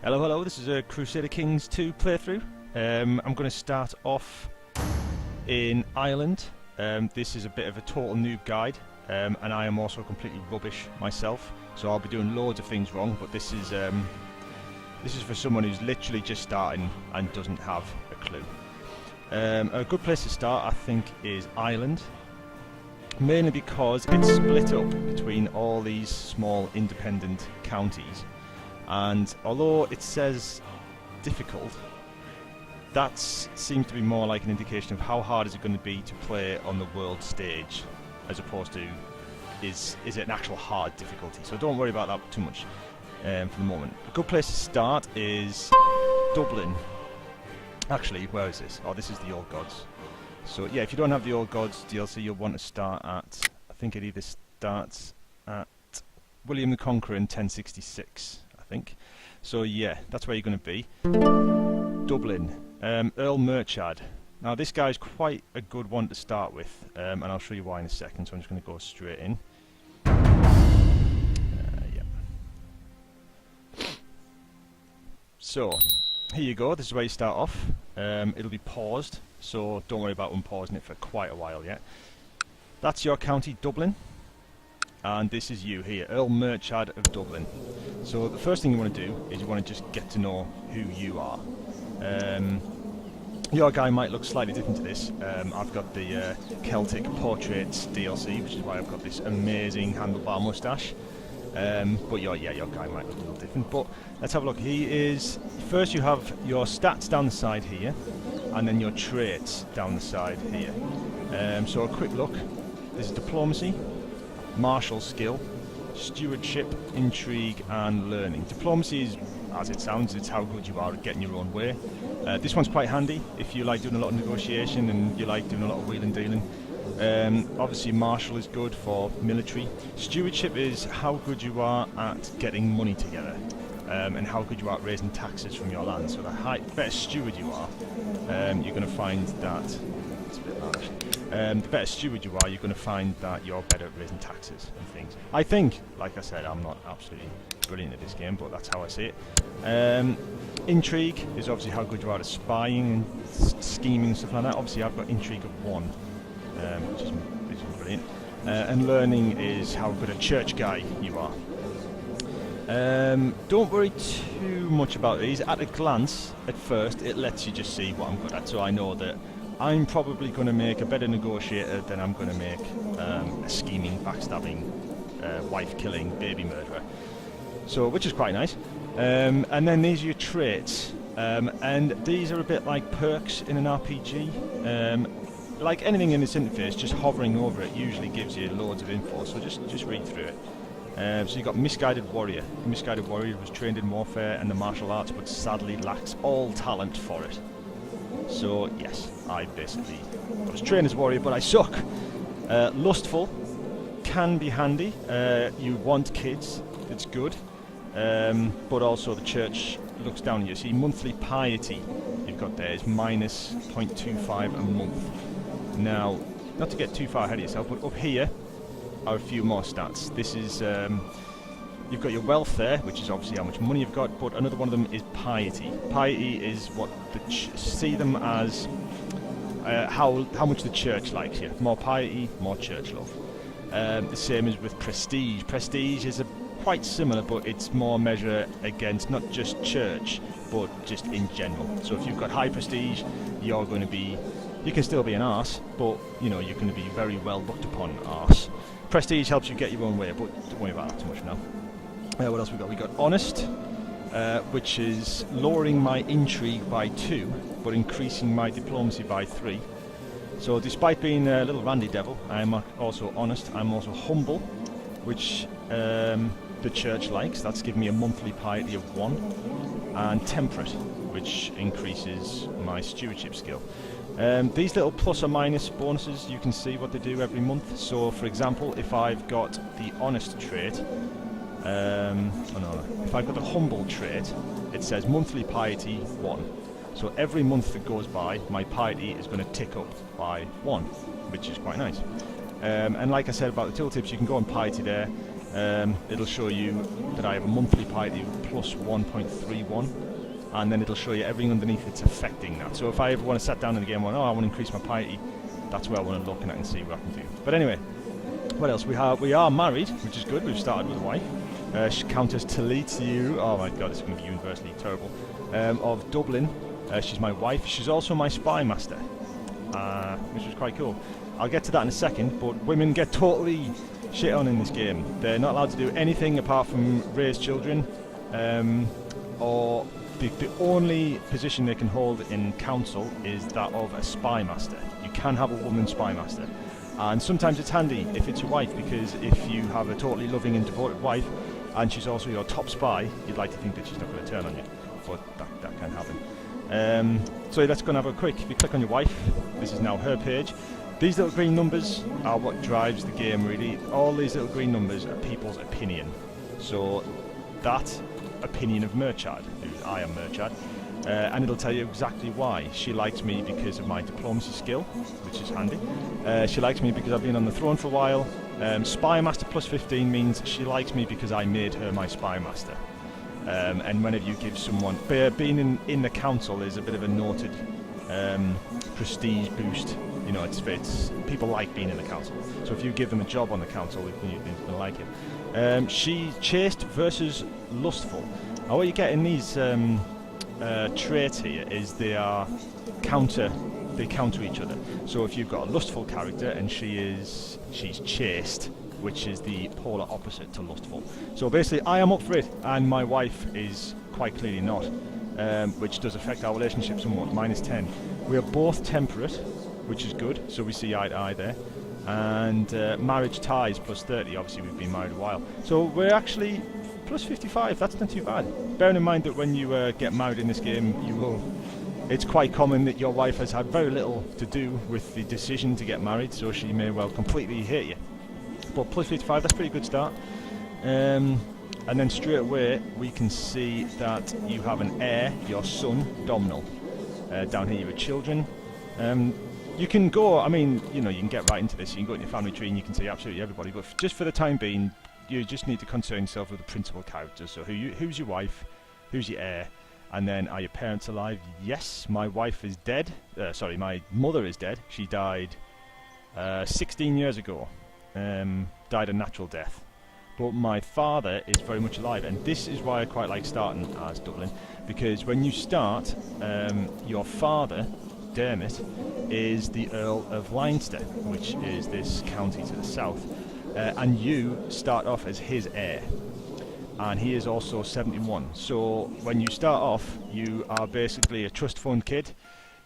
Hello, hello, this is a Crusader Kings 2 playthrough. I'm going to start off in Ireland. This is a bit of a total noob guide, and I am also completely rubbish myself, so I'll be doing loads of things wrong, but this is for someone who's literally just starting and doesn't have a clue. A good place to start, I think, is Ireland, mainly because it's split up between all these small independent counties. And although it says difficult, that seems to be more like an indication of how hard is it going to be to play on the world stage, as opposed to is it an actual hard difficulty. So don't worry about that too much for the moment. A good place to start is Dublin. Actually, where is this? Oh, this is the Old Gods. So yeah, if you don't have the Old Gods DLC, you'll want to start at, I think it either starts at William the Conqueror in 1066. So yeah, that's where you're going to be. Dublin. Earl Murchad. Now this guy's quite a good one to start with, and I'll show you why in a second, so I'm just going to go straight in. Yeah. So, here you go, this is where you start off. It'll be paused, so don't worry about unpausing it for quite a while yet. That's your county, Dublin. And this is you here, Earl Murchad of Dublin. So the first thing you want to do is you want to just get to know who you are. Your guy might look slightly different to this. I've got the Celtic Portraits DLC, which is why I've got this amazing handlebar moustache. But your guy might look a little different. But let's have a look. First you have your stats down the side here, and then your traits down the side here. So a quick look. This is diplomacy, martial skill, stewardship, intrigue and learning. Diplomacy is, as it sounds, it's how good you are at getting your own way. This one's quite handy if you like doing a lot of negotiation and you like doing a lot of wheeling dealing. Obviously martial is good for military. Stewardship is how good you are at getting money together, and how good you are at raising taxes from your land. So the better steward you are, you're going to find that it's a bit large. The better steward you are, you're going to find that you're better at raising taxes and things. I think, like I said, I'm not absolutely brilliant at this game, but that's how I see it. Intrigue is obviously how good you are at spying and scheming and stuff like that. Obviously I've got intrigue of 1, which is brilliant. And learning is how good a church guy you are. Don't worry too much about these. At a glance, at first, it lets you just see what I'm good at, so I know that I'm probably going to make a better negotiator than I'm going to make a scheming, backstabbing, wife-killing baby murderer. So, which is quite nice. And then these are your traits, and these are a bit like perks in an RPG. Like anything in this interface, just hovering over it usually gives you loads of info. So just read through it. So you've got Misguided Warrior. The Misguided Warrior was trained in warfare and the martial arts, but sadly lacks all talent for it. So yes, I was trained as a warrior, but I suck. Lustful can be handy. You want kids, it's good. But also the church looks down on you. See, monthly piety you've got there is minus 0.25 a month. Now, not to get too far ahead of yourself, but up here are a few more stats. This is you've got your wealth there, which is obviously how much money you've got, but another one of them is piety. Piety is what see them as how much the church likes you. More piety, more church love. The same as with prestige. Prestige is quite similar, but it's more measured against not just church, but just in general. So if you've got high prestige, you're going to be, you can still be an arse, but you know you're going to be very well looked upon arse. Prestige helps you get your own way, but don't worry about that too much now. What else we got? We got honest, which is lowering my intrigue by 2, but increasing my diplomacy by 3. So despite being a little randy devil, I'm also honest. I'm also humble, which the church likes. That's giving me a monthly piety of 1, and temperate, which increases my stewardship skill. These little plus or minus bonuses, you can see what they do every month. So for example, if I've got the honest trait, if I've got the humble trait, it says monthly piety 1. So every month that goes by, my piety is going to tick up by 1, which is quite nice. And like I said about the tooltips, you can go on piety there. it'll show you that I have a monthly piety of plus 1.31, and then it'll show you everything underneath that's affecting that. So if I ever want to sit down in the game and I want to increase my piety, that's where I want to look and I can see what I can do. But anyway, what else? We are married, which is good. We've started with a wife. Countess Talitiu, oh my god, it's going to be universally terrible, of Dublin. She's my wife. She's also my spy master, which was quite cool. I'll get to that in a second, but women get totally shit on in this game. They're not allowed to do anything apart from raise children, or the only position they can hold in council is that of a spy master. You can have a woman spy master, and sometimes it's handy if it's your wife, because if you have a totally loving and devoted wife and she's also your top spy, you'd like to think that she's not going to turn on you, but that can happen. So let's go and have a quick, if you click on your wife, this is now her page. These little green numbers are what drives the game, really. All these little green numbers are people's opinion. So that opinion of Murchad, I am Murchad, and it'll tell you exactly why. She likes me because of my diplomacy skill, which is handy. She likes me because I've been on the throne for a while. Spy Master plus 15 means she likes me because I made her my Spy Master. And whenever you give someone... being in the council is a bit of a noted prestige boost. You know, it's people like being in the council. So if you give them a job on the council, they're going to like it. She chaste versus lustful. Now what you get in these traits here is they counter each other. So if you've got a lustful character and she's chaste, which is the polar opposite to lustful. So basically I am up for it and my wife is quite clearly not, which does affect our relationship somewhat. -10. We are both temperate, which is good, so we see eye to eye there. And marriage ties plus 30, obviously we've been married a while. So we're actually plus 55, that's not too bad. Bearing in mind that when you get married in this game, it's quite common that your wife has had very little to do with the decision to get married, so she may well completely hate you. But plus 55, that's a pretty good start. And then straight away, we can see that you have an heir, your son, Domhnall. Down here you have children. You can go, I mean, you know, you can get right into this, you can go into your family tree and you can see absolutely everybody, but just for the time being, you just need to concern yourself with the principal characters. So who's your wife, who's your heir, and then are your parents alive? Yes, my wife is dead, sorry, my mother is dead. She died 16 years ago, died a natural death. But my father is very much alive, and this is why I quite like starting as Dublin, because when you start, your father, Dermot, is the Earl of Leinster, which is this county to the south, and you start off as his heir, and he is also 71. So when you start off, you are basically a trust fund kid.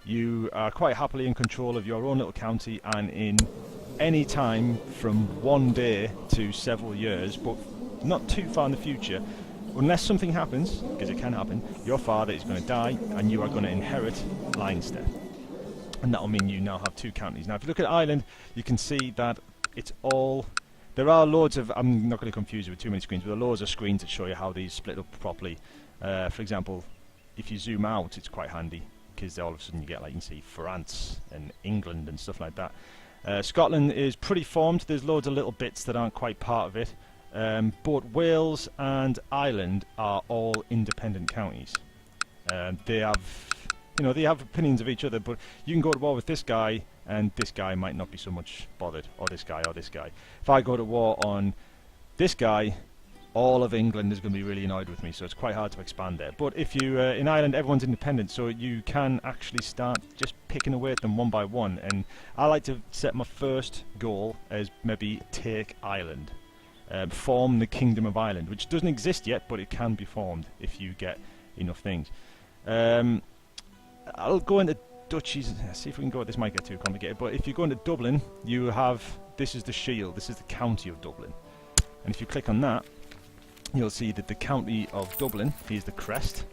You are quite happily in control of your own little county, and in any time from one day to several years, but not too far in the future, unless something happens, because it can happen, your father is going to die and you are going to inherit Leinster, and that will mean you now have two counties. Now if you look at Ireland, you can see that it's all, there are loads of, I'm not going to confuse you with too many screens, but there are loads of screens that show you how these split up properly. For example, if you zoom out, it's quite handy, because all of a sudden you get, like, you can see France and England and stuff like that. Scotland is pretty formed. There's loads of little bits that aren't quite part of it. Both Wales and Ireland are all independent counties. They have, you know, they have opinions of each other, but you can go to war with this guy and this guy might not be so much bothered, or this guy or this guy. If I go to war on this guy, all of England is going to be really annoyed with me, so it's quite hard to expand there. But if you, in Ireland, everyone's independent, so you can actually start just picking away at them one by one. And I like to set my first goal as maybe take Ireland, form the Kingdom of Ireland, which doesn't exist yet, but it can be formed if you get enough things. I'll go into duchies, see if we can go, this might get too complicated, but if you go into Dublin, you have, this is the shield, this is the county of Dublin. And if you click on that, you'll see that the county of Dublin, here's the crest,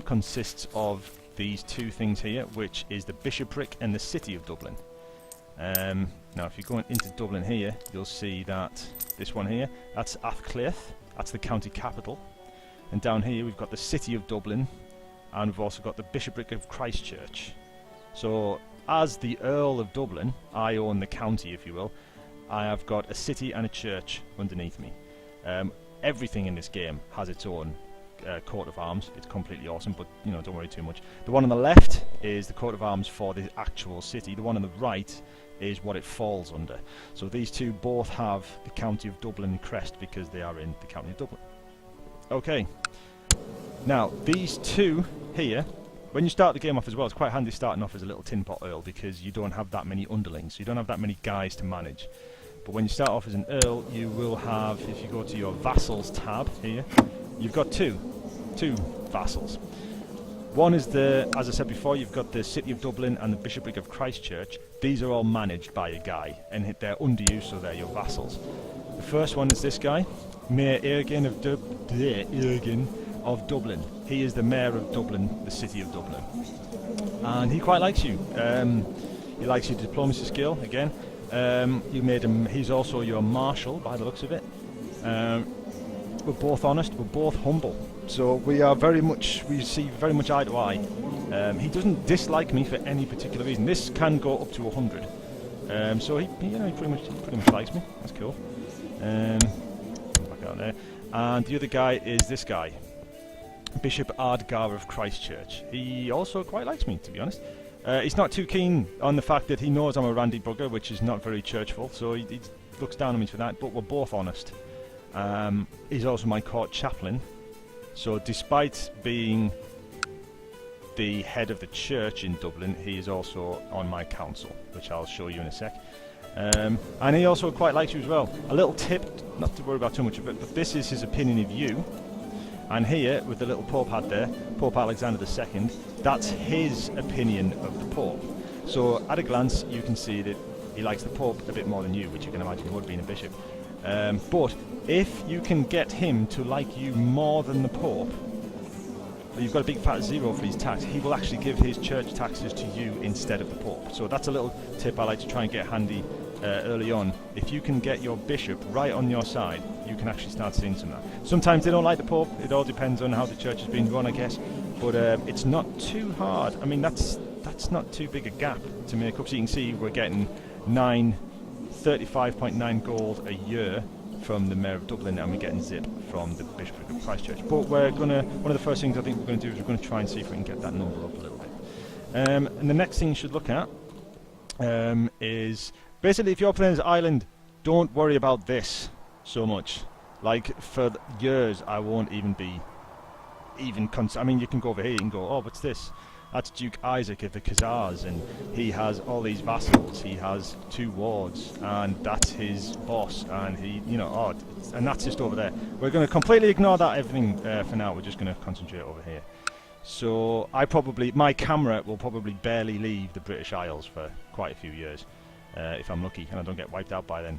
consists of these two things here, which is the bishopric and the city of Dublin. Now if you're going into Dublin here, you'll see that this one here, that's Athcliath, that's the county capital. And down here we've got the city of Dublin, and we've also got the bishopric of Christchurch. So as the Earl of Dublin, I own the county, if you will. I have got a city and a church underneath me. Everything in this game has its own coat of arms. It's completely awesome, but you know, don't worry too much. The one on the left is the coat of arms for the actual city. The one on the right is what it falls under. So these two both have the County of Dublin crest because they are in the County of Dublin. Okay, now these two here, when you start the game off as well, it's quite handy starting off as a little tin pot earl because you don't have that many underlings, so you don't have that many guys to manage. But when you start off as an earl, you will have, if you go to your vassals tab here, you've got two vassals. One is the, as I said before, you've got the City of Dublin and the Bishopric of Christchurch. These are all managed by a guy, and they're under you, so they're your vassals. The first one is this guy, Mayor Ergin of Dublin. He is the Mayor of Dublin, the City of Dublin. And he quite likes you. He likes your diplomacy skill, again. You made him, he's also your marshal, by the looks of it. We're both honest, we're both humble. So we are very much, we see very much eye to eye. He doesn't dislike me for any particular reason. This can go up to 100. So he pretty much likes me. That's cool. Back out there. And the other guy is this guy, Bishop Ardgar of Christchurch. He also quite likes me, to be honest. He's not too keen on the fact that he knows I'm a randy bugger, which is not very churchful, so he looks down on me for that, but we're both honest. He's also my court chaplain, so despite being the head of the church in Dublin, he is also on my council, which I'll show you in a sec. And he also quite likes you as well. A little tip, not to worry about too much of it, but this is his opinion of you. And here, with the little Pope hat there, Pope Alexander II, that's his opinion of the Pope. So at a glance, you can see that he likes the Pope a bit more than you, which you can imagine would being a bishop. But if you can get him to like you more than the Pope, you've got a big fat zero for his tax, he will actually give his church taxes to you instead of the Pope. So that's a little tip I like to try and get handy early on. If you can get your bishop right on your side, you can actually start seeing some of that. Sometimes they don't like the Pope, it all depends on how the church has been run, I guess, but it's not too hard. I mean, that's not too big a gap to make up. So you can see we're getting 35.9 gold a year from the Mayor of Dublin, and we're getting zip from the Bishopric of Christchurch. But we're gonna, one of the first things I think we're going to do is we're going to try and see if we can get that number up a little bit. And the next thing you should look at is basically, if you're playing as Ireland, don't worry about this so much. Like, for years, I won't even be I mean, you can go over here and go, oh, what's this? That's Duke Isaac of the Khazars, and he has all these vassals, he has 2 wards, and that's his boss, and he, you know, and that's just over there. We're going to completely ignore that everything for now. We're just going to concentrate over here. So my camera will probably barely leave the British Isles for quite a few years, if I'm lucky, and I don't get wiped out by then.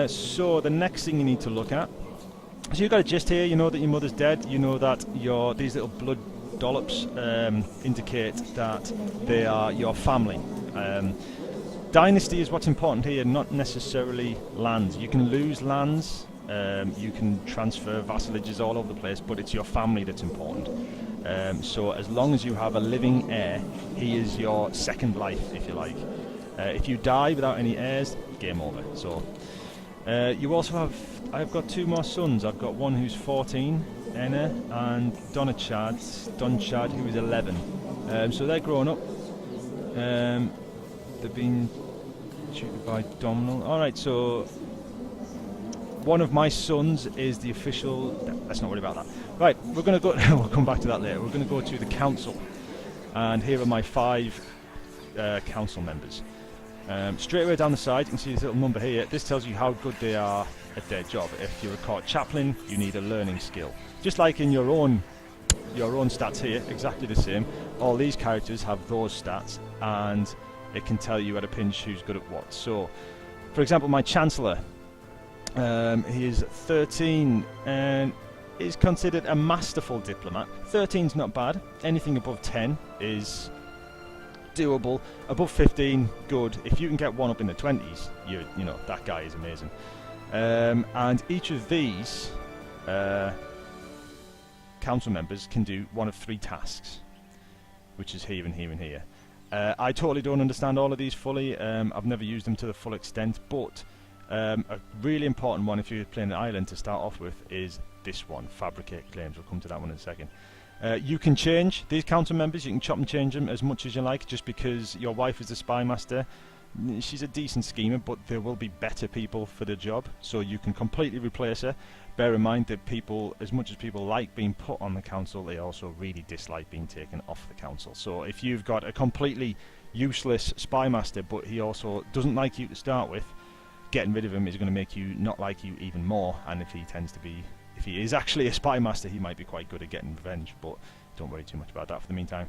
So the next thing you need to look at, so you've got a gist here. You know that your mother's dead. You know that these little blood dollops indicate that they are your family. Dynasty is what's important here, not necessarily lands. You can lose lands, you can transfer vassalages all over the place, but it's your family that's important. So as long as you have a living heir, he is your second life, if you like. If you die without any heirs, game over. So you also have, I've got 2 more sons. I've got one who's 14, Enna, and Don Chad, who is 11. So they're grown up. They've been tutored by Domhnall. Alright, so one of my sons is the official... Let's not worry about that. Right, we're going to go... we'll come back to that later. We're going to go to the council. And here are my 5 council members. Straight away down the side, you can see this little number here. This tells you how good they are at their job. If you're a court chaplain, you need a learning skill. Just like in your own stats here, exactly the same. All these characters have those stats, and it can tell you at a pinch who's good at what. So, for example, my Chancellor, he is 13 and is considered a masterful diplomat. 13's not bad. Anything above 10 is doable. Above 15, good. If you can get one up in the 20s, you know that guy is amazing. And each of these council members can do one of 3 tasks, which is here and here and here. I totally don't understand all of these fully. I've never used them to the full extent, but A really important one if you're playing an island to start off with is this one, fabricate claims. We'll come to that one in a second. You can change these council members, you can chop and change them as much as you like. Just because your wife is the spy master, she's a decent schemer, but there will be better people for the job, so you can completely replace her. Bear in mind that people, as much as people like being put on the council, they also really dislike being taken off the council. So if you've got a completely useless spy master, but he also doesn't like you to start with, getting rid of him is going to make you not like you even more. And if he is actually a spy master, he might be quite good at getting revenge, but don't worry too much about that for the meantime.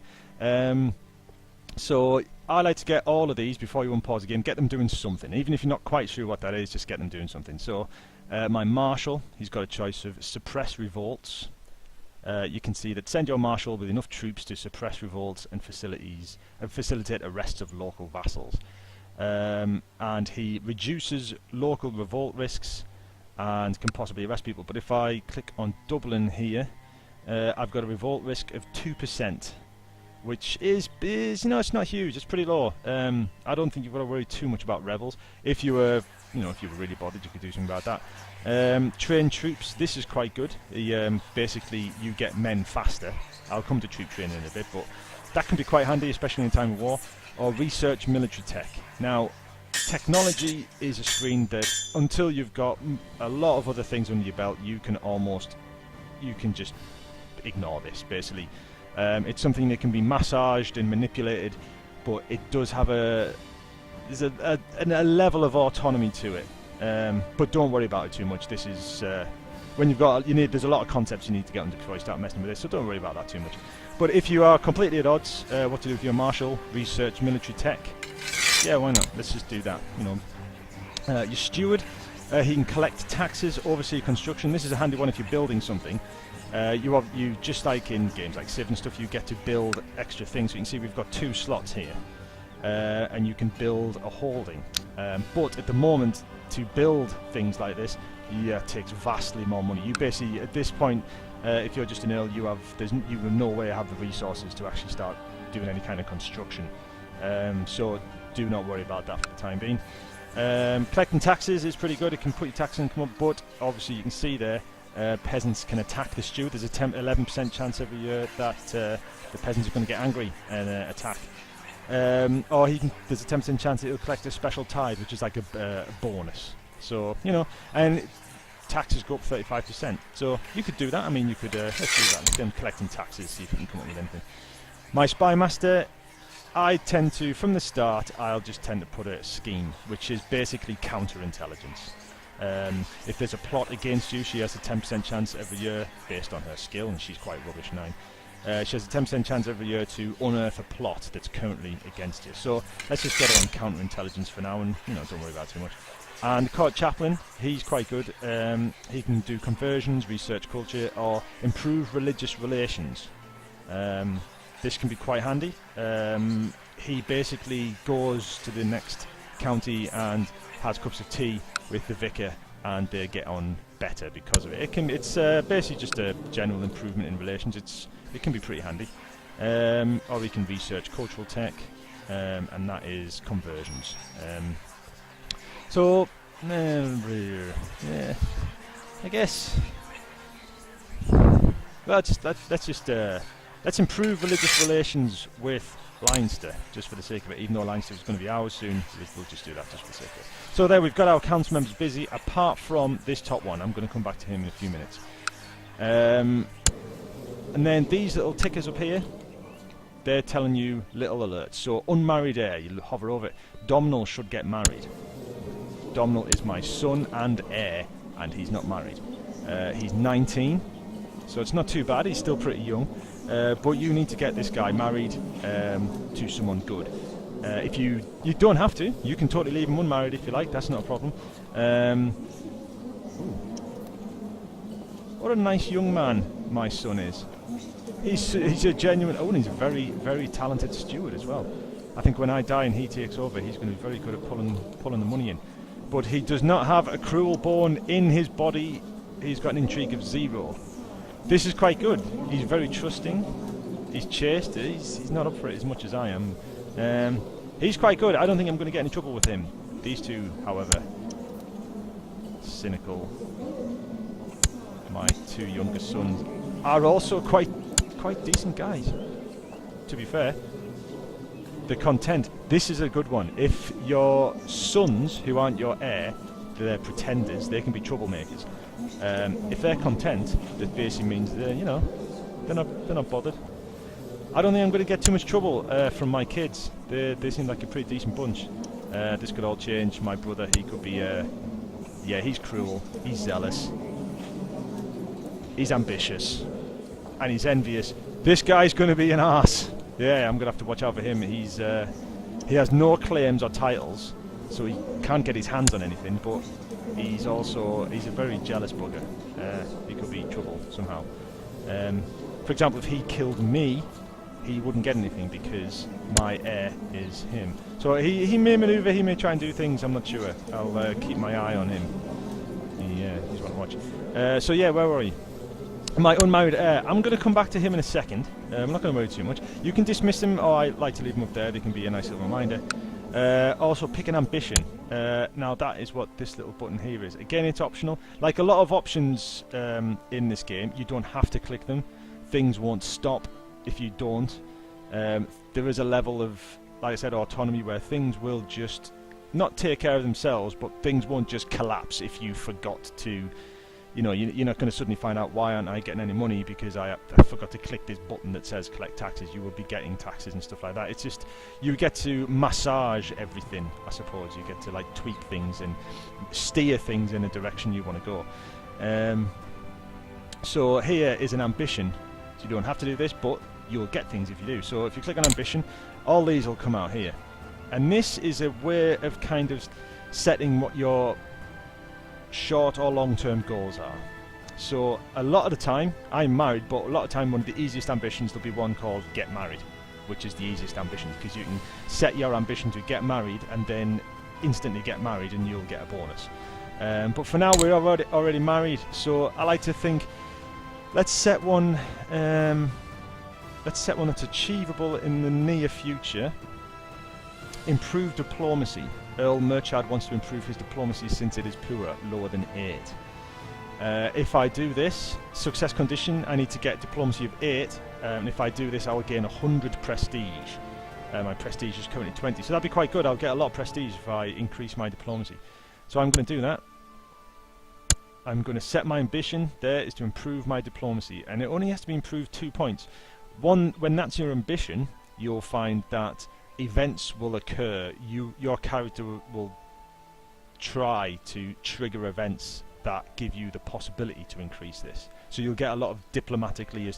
So I like to get all of these before you unpause the game, get them doing something. Even if you're not quite sure what that is, just get them doing something. So my marshal, he's got a choice of suppress revolts. You can see that send your marshal with enough troops to suppress revolts and facilitate arrests of local vassals. And he reduces local revolt risks and can possibly arrest people. But if I click on Dublin here, I've got a revolt risk of 2%. Which is, you know, it's not huge. It's pretty low. I don't think you've got to worry too much about rebels. If you were, if you were really bothered, you could do something about that. Train troops. This is quite good. Basically, you get men faster. I'll come to troop training in a bit, but that can be quite handy, especially in a time of war. Or research military tech. Now, technology is a screen that, until you've got a lot of other things under your belt, you can just ignore this, basically. It's something that can be massaged and manipulated, but it does have there's a level of autonomy to it. But don't worry about it too much. This is when there's a lot of concepts you need to get under before you start messing with this, so don't worry about that too much. But if you are completely at odds, what to do with your marshal, research military tech, yeah, why not? Let's just do that. Your steward, he can collect taxes, oversee construction. This is a handy one if you're building something. You just like in games like Civ and stuff, you get to build extra things. So you can see we've got 2 slots here, and you can build a holding. But at the moment, to build things like this, it takes vastly more money. You basically, at this point, if you're just an earl, you will no way have the resources to actually start doing any kind of construction. So do not worry about that for the time being. Collecting taxes is pretty good. It can put your tax income up, but obviously you can see there, peasants can attack the steward. There's a 11% chance every year that the peasants are going to get angry and attack. Or there's a 10% chance he'll collect a special tithe, which is like a bonus. So, and taxes go up 35%. So you could do that. I mean, you could, let's do that. Let's get collecting taxes, see if we can come up with anything. My spy master, I tend to, from the start, I'll just tend to put a scheme, which is basically counterintelligence. If there's a plot against you, she has a 10% chance every year based on her skill, and she's quite rubbish 9. She has a 10% chance every year to unearth a plot that's currently against you. So let's just get her on counterintelligence for now, and don't worry about it too much. And court chaplain, he's quite good. He can do conversions, research culture, or improve religious relations. This can be quite handy. He basically goes to the next county and has cups of tea with the vicar, and they get on better because of it. It's basically just a general improvement in relations. It can be pretty handy. Or we can research cultural tech, and that is conversions. So, yeah, I guess. Well, let's improve religious relations with Leinster, just for the sake of it. Even though Leinster is going to be ours soon, we'll just do that just for the sake of it. So there, we've got our council members busy, apart from this top one. I'm going to come back to him in a few minutes. And then these little tickers up here, they're telling you little alerts. So unmarried heir, you hover over it. Domhnall should get married. Domhnall is my son and heir, and he's not married. He's 19, so it's not too bad. He's still pretty young. But you need to get this guy married to someone good. If you don't have to, you can totally leave him unmarried if you like. That's not a problem. What a nice young man my son is. He's a genuine. Oh, and he's a very, very talented steward as well. I think when I die and he takes over, he's going to be very good at pulling the money in. But he does not have a cruel bone in his body. He's got an intrigue of 0. This is quite good. He's very trusting. He's chaste. He's not up for it as much as I am. He's quite good. I don't think I'm going to get any trouble with him. These two, however, cynical. My two youngest sons are also quite decent guys, to be fair. The content. This is a good one. If your sons, who aren't your heir, they're pretenders, they can be troublemakers. If they're content, that basically means they're, you know, they're not bothered. I don't think I'm going to get too much trouble from my kids. They seem like a pretty decent bunch. This could all change. My brother, he could be, yeah, he's cruel, he's zealous, he's ambitious, and he's envious. This guy's going to be an arse. Yeah, I'm going to have to watch out for him. He has no claims or titles, so he can't get his hands on anything, but he's a very jealous bugger. He could be trouble somehow. For example, if he killed me, he wouldn't get anything because my heir is him. So he may maneuver, he may try and do things, I'm not sure. I'll keep my eye on him. He's one to watch. So yeah, where were we? My unmarried heir. I'm going to come back to him in a second. I'm not going to worry too much. You can dismiss them, or I like to leave them up there. They can be a nice little reminder. Also, pick an ambition. Now, that is what this little button here is. Again, it's optional. Like a lot of options in this game, you don't have to click them. Things won't stop if you don't. There is a level of, like I said, autonomy where things will just not take care of themselves, but things won't just collapse if you forgot to. You know, you're not going to suddenly find out why aren't I getting any money because I forgot to click this button that says collect taxes. You will be getting taxes and stuff like that. It's just, you get to massage everything, I suppose. You get to like tweak things and steer things in a direction you want to go. So here is an ambition. So you don't have to do this, but you'll get things if you do. So if you click on ambition, all these will come out here. And this is a way of kind of setting what your short or long-term goals are. So a lot of the time, I'm married, but a lot of the time one of the easiest ambitions, there'll be one called get married, which is the easiest ambition, because you can set your ambition to get married and then instantly get married and you'll get a bonus. But for now we're already married, so I like to think, let's set one that's achievable in the near future. Improve diplomacy. Earl Murchard wants to improve his diplomacy since it is poor, lower than 8. If I do this, success condition, I need to get diplomacy of 8. And if I do this, I will gain 100 prestige. My prestige is currently 20, so that'd be quite good. I'll get a lot of prestige if I increase my diplomacy. So I'm going to do that. I'm going to set my ambition. There is to improve my diplomacy, and it only has to be improved 2 points. One, when that's your ambition, you'll find that events will occur. Your character will try to trigger events that give you the possibility to increase this. So you'll get a lot of diplomatically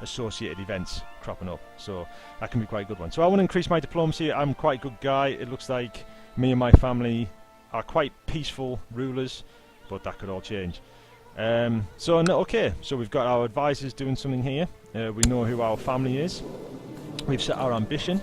associated events cropping up. So that can be quite a good one. So I want to increase my diplomacy. I'm quite a good guy. It looks like me and my family are quite peaceful rulers, but that could all change. Okay, so we've got our advisors doing something here. We know who our family is. We've set our ambition,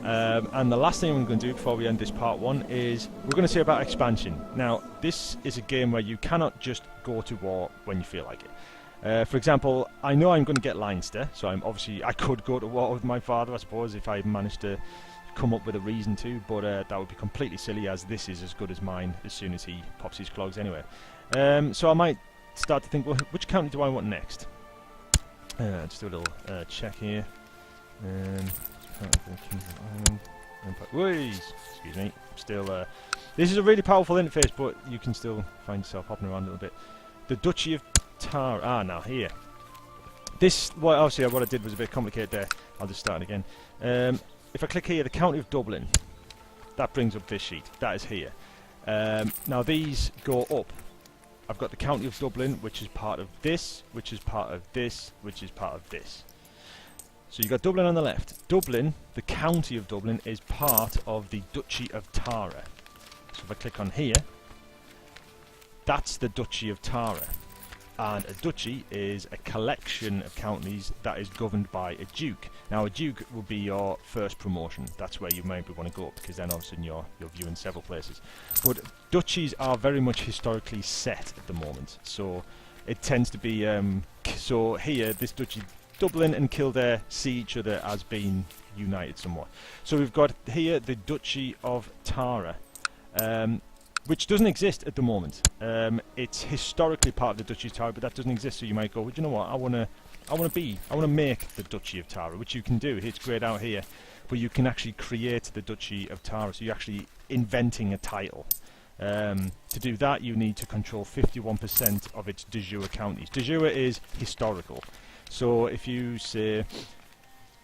and the last thing I'm going to do before we end this part 1 is we're going to say about expansion. Now, this is a game where you cannot just go to war when you feel like it. For example, I know I'm going to get Leinster, so I could go to war with my father, I suppose, if I managed to come up with a reason to, but that would be completely silly, as this is as good as mine as soon as he pops his clogs anyway. So I might start to think, well, which county do I want next? Just do a little check here. Excuse me. Still, this is a really powerful interface, but you can still find yourself hopping around a little bit. The Duchy of Tara. Now here. This, obviously, what I did was a bit complicated there. I'll just start again. If I click here, the County of Dublin, that brings up this sheet. That is here. Now these go up. I've got the County of Dublin, which is part of this, which is part of this, which is part of this. So you've got Dublin on the left. Dublin, the County of Dublin, is part of the Duchy of Tara. So if I click on here, that's the Duchy of Tara. And a duchy is a collection of counties that is governed by a duke. Now a duke will be your first promotion. That's where you maybe want to go, because then all of a sudden you're viewing several places. But duchies are very much historically set at the moment. So it tends to be, so here, this duchy, Dublin and Kildare, see each other as being united somewhat. So we've got here the Duchy of Tara. which doesn't exist at the moment. It's historically part of the Duchy of Tara, but that doesn't exist. So you might go, well, you know what? I want to make the Duchy of Tara, which you can do. It's grayed out here, but you can actually create the Duchy of Tara. So you're actually inventing a title. To do that, you need to control 51% of its de jure counties. De jure is historical. So if you say,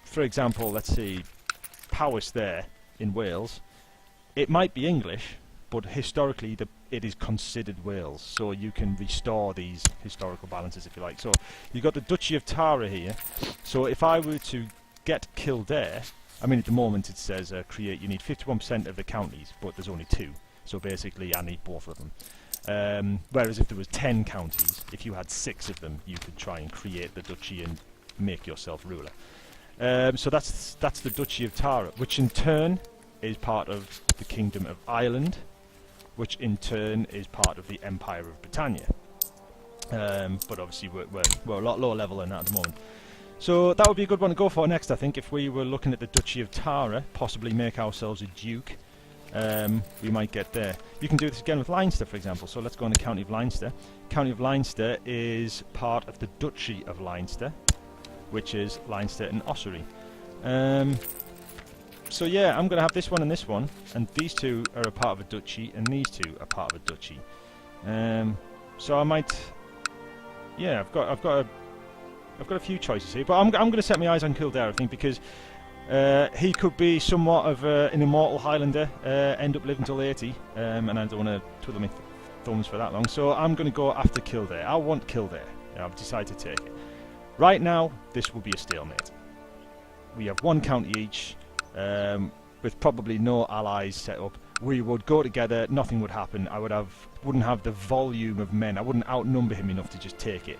for example, let's see, Powys there in Wales, it might be English, but historically it is considered Wales. So you can restore these historical balances if you like. So you've got the Duchy of Tara here. So if I were to get Kildare, I mean at the moment it says you need 51% of the counties, but there's only 2. So basically I need both of them. Whereas if there was 10 counties, if you had 6 of them, you could try and create the duchy and make yourself ruler. So that's the Duchy of Tara, which in turn is part of the Kingdom of Ireland, which in turn is part of the Empire of Britannia. But obviously we're a lot lower level than that at the moment. So that would be a good one to go for next, I think, if we were looking at the Duchy of Tara, possibly make ourselves a duke. We might get there. You can do this again with Leinster, for example. So let's go on the County of Leinster. County of Leinster is part of the Duchy of Leinster, which is Leinster and Ossory. So yeah, I'm going to have this one and this one, and these 2 are a part of a duchy, and these 2 are part of a duchy. So I might, yeah, I've got a few choices here, but I'm going to set my eyes on Kildare, I think, because he could be somewhat of an immortal Highlander, end up living till 80, and I don't want to twiddle my thumbs for that long. So I'm going to go after Kildare. I want Kildare. I've decided to take it. Right now, this will be a stalemate. We have 1 county each, with probably no allies set up. We would go together, nothing would happen. I wouldn't have the volume of men. I wouldn't outnumber him enough to just take it.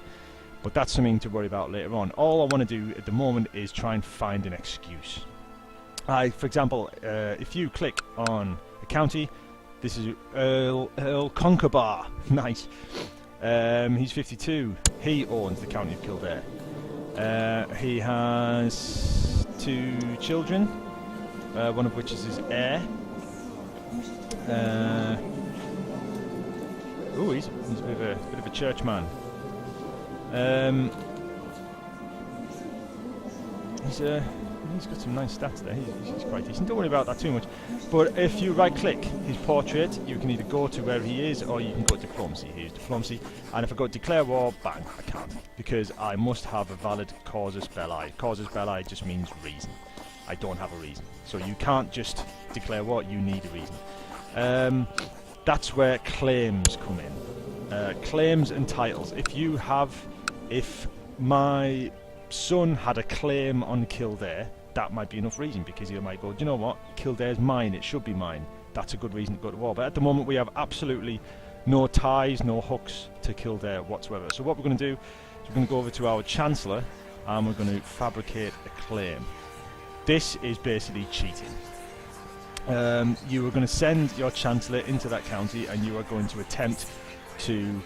But that's something to worry about later on. All I want to do at the moment is try and find an excuse. For example, if you click on a county, this is Earl Concobar. Nice. He's 52. He owns the County of Kildare. He has 2 children, one of which is his heir. He's a bit of a churchman. He's got some nice stats there. He's quite decent. Don't worry about that too much. But if you right-click his portrait, you can either go to where he is, or you can go to diplomacy. Here's diplomacy, and if I go declare war, bang, I can't, because I must have a valid casus belli. Casus belli just means reason. I don't have a reason, so you can't just declare war. You need a reason. That's where claims come in. Claims and titles. If my son had a claim on Kildare, that might be enough reason, because he might go, do you know what, Kildare's mine, it should be mine. That's a good reason to go to war. But at the moment we have absolutely no ties, no hooks to Kildare whatsoever. So what we're going to do is we're going to go over to our Chancellor and we're going to fabricate a claim. This is basically cheating. You are going to send your Chancellor into that county and you are going to attempt to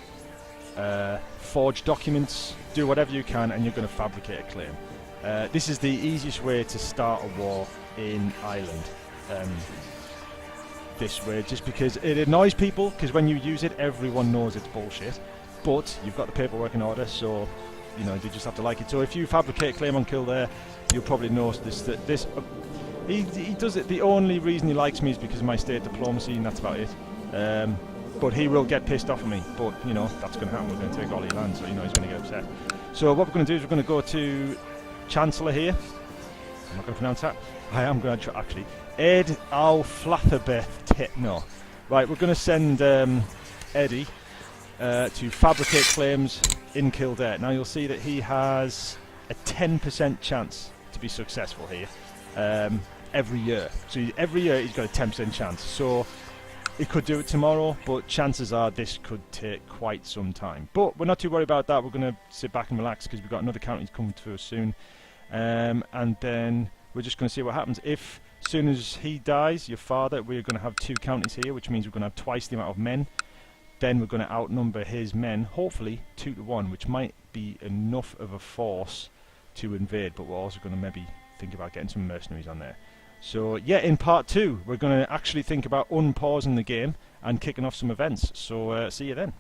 forge documents, do whatever you can, and you're going to fabricate a claim. This is the easiest way to start a war in Ireland. This way, just because it annoys people, because when you use it, everyone knows it's bullshit. But you've got the paperwork in order, so you know they just have to like it. So if you fabricate a claim on Kildare, you'll probably know this. He does it. The only reason he likes me is because of my state diplomacy, and that's about it. But he will get pissed off at me. But you know that's going to happen. We're going to take all your land, so you know he's going to get upset. So what we're going to do is we're going to go to Chancellor here. I'm not going to pronounce that. I am going to actually. Ed Al Flatterbeth. No. Right, we're going to send Eddie to fabricate claims in Kildare. Now you'll see that he has a 10% chance to be successful here every year. So every year he's got a 10% chance. So he could do it tomorrow, but chances are this could take quite some time. But we're not too worried about that. We're going to sit back and relax because we've got another county coming to us soon. And then we're just going to see what happens. If as soon as he dies, your father, we're going to have 2 counties here, which means we're going to have twice the amount of men. Then we're going to outnumber his men, hopefully 2 to 1, which might be enough of a force to invade. But we're also going to maybe think about getting some mercenaries on there. So yeah, in part 2 we're going to actually think about unpausing the game and kicking off some events. So see you then.